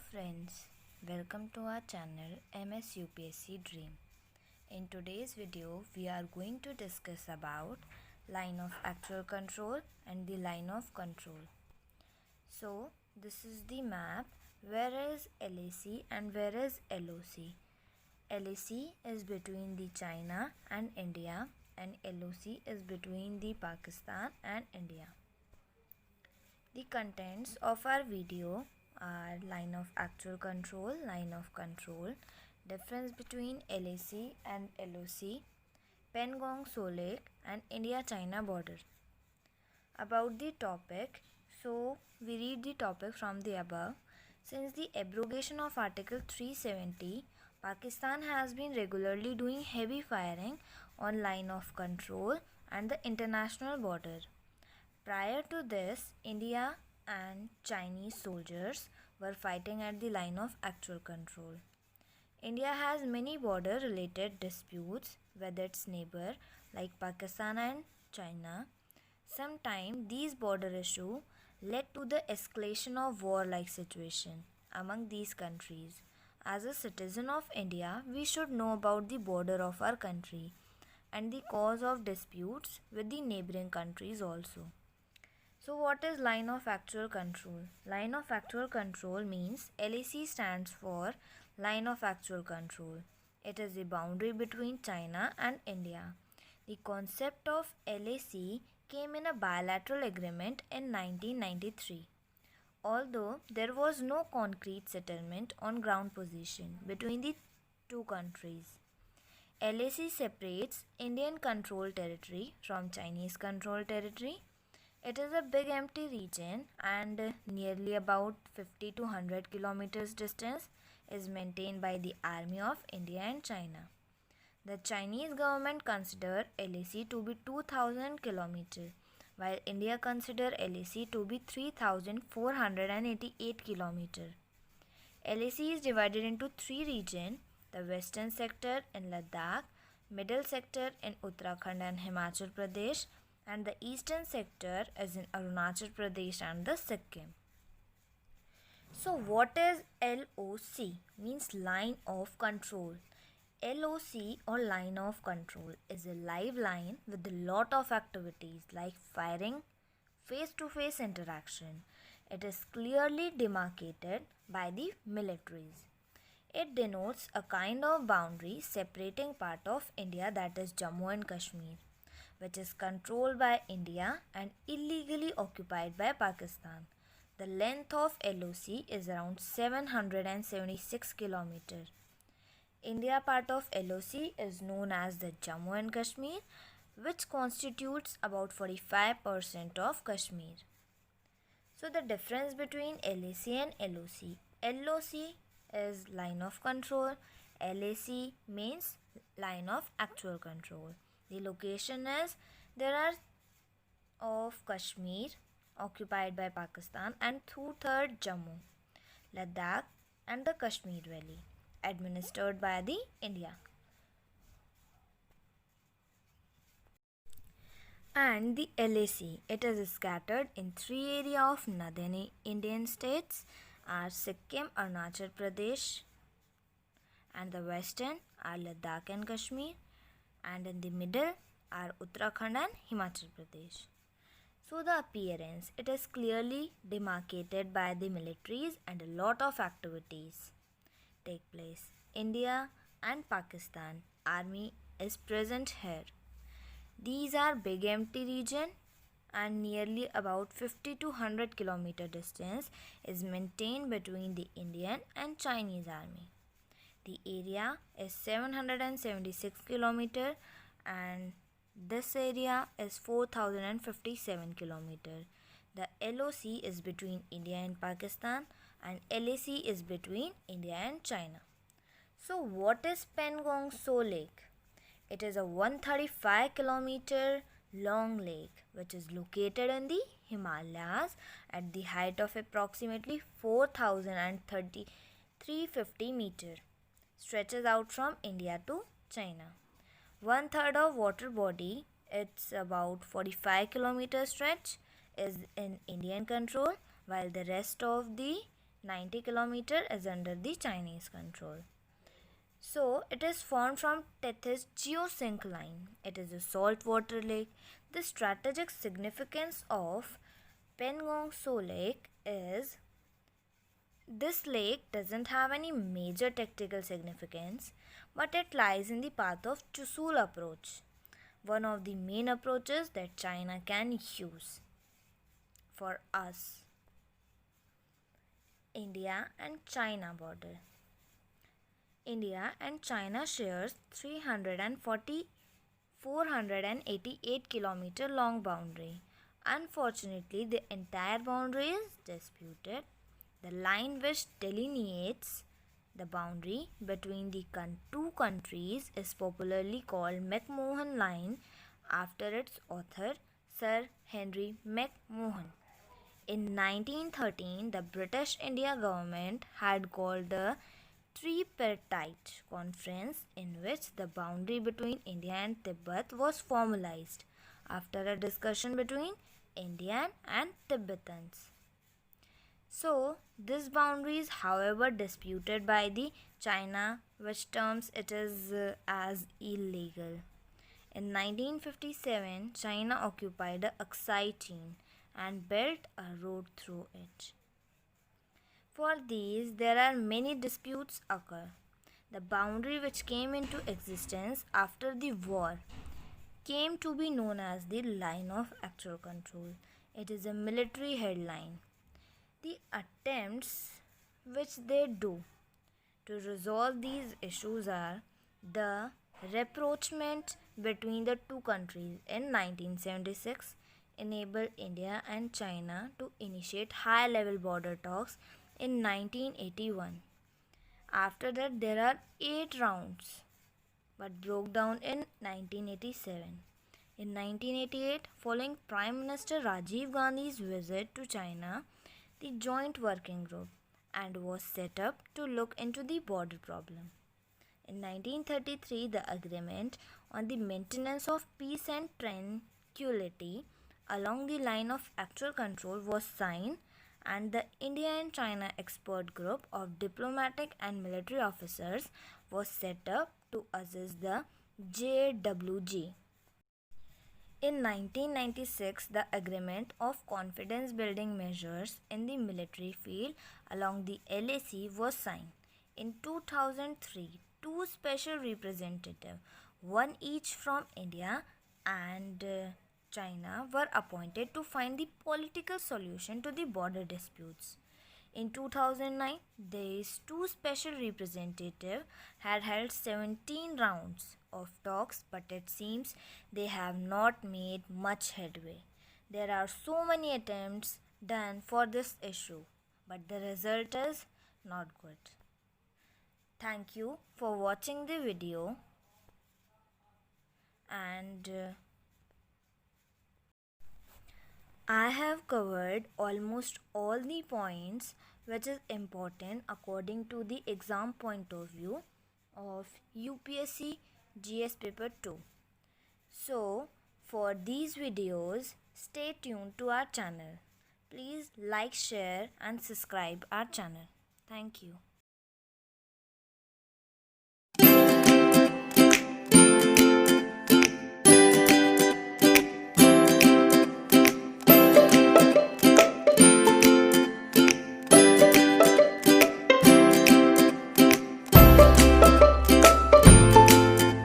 friends, welcome to our channel MS UPSC Dream. In today's video, we are going to discuss about line of actual control and the line of control. So, this is the map. Where is LAC and where is LOC? LAC is between the China and India and LOC is between the Pakistan and India. The contents of our video are line of actual control, line of control, difference between LAC and LOC, Pangong Tso Lake and India-China border. About the topic, so we read the topic from the above. Since the abrogation of Article 370, Pakistan has been regularly doing heavy firing on line of control and the international border. Prior to this, India and Chinese soldiers were fighting at the line of actual control. India has many border related disputes with its neighbor like Pakistan and China. Sometimes these border issues led to the escalation of war-like situation among these countries. As a citizen of India, we should know about the border of our country and the cause of disputes with the neighboring countries also. So what is line of actual control? Line of actual control means LAC stands for line of actual control. It is the boundary between China and India. The concept of LAC came in a bilateral agreement in 1993. Although there was no concrete settlement on ground position between the two countries. LAC separates Indian controlled territory from Chinese controlled territory. It is a big empty region and nearly about 50 to 100 kilometers distance is maintained by the Army of India and China. The Chinese government consider LAC to be 2000 kilometers, while India consider LAC to be 3488 kilometers. LAC is divided into three regions: the western sector in Ladakh, middle sector in Uttarakhand and Himachal Pradesh, and the eastern sector is in Arunachal Pradesh and the Sikkim. So what is LOC? Means line of control. LOC or line of control is a live line with a lot of activities like firing, face-to-face interaction. It is clearly demarcated by the militaries. It denotes a kind of boundary separating part of India, that is Jammu and Kashmir, which is controlled by India and illegally occupied by Pakistan. The length of LOC is around 776 km. India part of LOC is known as the Jammu and Kashmir, which constitutes about 45% of Kashmir. So the difference between LAC and LOC. LOC is line of control. LAC means line of actual control. The location is there are of Kashmir occupied by Pakistan and 2/3 Jammu, Ladakh and the Kashmir Valley administered by the India. And the LAC, it is scattered in three areas of northern Indian states are Sikkim, Arunachal Pradesh, and the western are Ladakh and Kashmir, and in the middle are Uttarakhand and Himachal Pradesh. So the appearance, it is clearly demarcated by the militaries and a lot of activities take place. India and Pakistan army is present here. These are big empty region and nearly about 50 to 100 kilometer distance is maintained between the Indian and Chinese army. The area is 776 km and this area is 4057 km. The LOC is between India and Pakistan and LAC is between India and China. So what is Pangong Tso Lake? It is a 135 km long lake which is located in the Himalayas at the height of approximately 4350 meters. Stretches out from India to China. 1/3 of water body, it's about 45 km stretch, is in Indian control, while the rest of the 90 km is under the Chinese control. So it is formed from Tethys geosyncline. It is a saltwater lake. The strategic significance of Pangong Tso Lake is this lake doesn't have any major tactical significance, but it lies in the path of Chusul approach, one of the main approaches that China can use. For us, India and China border. India and China shares 340 488 km long boundary. Unfortunately, the entire boundary is disputed. The line which delineates the boundary between the two countries is popularly called McMahon Line after its author Sir Henry McMahon. In 1913, the British India government had called a tripartite conference in which the boundary between India and Tibet was formalized after a discussion between Indian and Tibetans. So, this boundary is however disputed by the China, which terms it is as illegal. In 1957, China occupied the Aksai Chin and built a road through it. For these, there are many disputes occur. The boundary which came into existence after the war came to be known as the line of actual control. It is a military headline. The attempts which they do to resolve these issues are the rapprochement between the two countries in 1976 enabled India and China to initiate high-level border talks in 1981. After that, there are 8 rounds but broke down in 1987. In 1988, following Prime Minister Rajiv Gandhi's visit to China, the Joint Working Group and was set up to look into the border problem. In 1933, the Agreement on the Maintenance of Peace and Tranquility along the line of actual control was signed, and the India and China Expert Group of diplomatic and military officers was set up to assist the JWG. In 1996, the Agreement of Confidence Building Measures in the Military Field along the LAC was signed. In 2003, 2 special representatives, one each from India and China, were appointed to find the political solution to the border disputes. In 2009, these 2 special representatives had held 17 rounds of talks, but it seems they have not made much headway. There are so many attempts done for this issue, but the result is not good. Thank you for watching the video, and I have covered almost all the points which is important according to the exam point of view of UPSC GS paper 2. So, for these videos, stay tuned to our channel. Please like, share and subscribe our channel. Thank you.